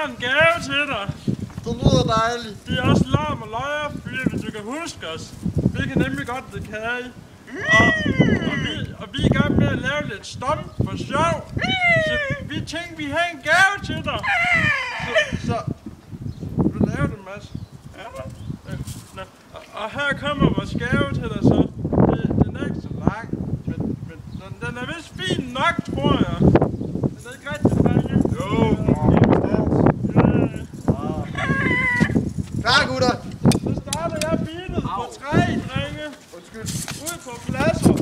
har en gave til dig. Det lyder dejligt. Det er også larm og løjer, hvis du kan huske os. Vi kan nemlig godt lide kage. Og vi er i gang med at lave lidt stump for sjov. Så vi tænkte, vi har en gave til dig. Så du laver det, Mads. Ja. Og her kommer vores gave til dig så. Den er ikke så lang, men den er vist fin nok, tror jeg. Den er ikke rigtig fanget. Jo. Klar, gutter. Så starter jeg beatet på 3, drenge. Ud på pladser.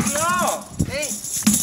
Klar. 1,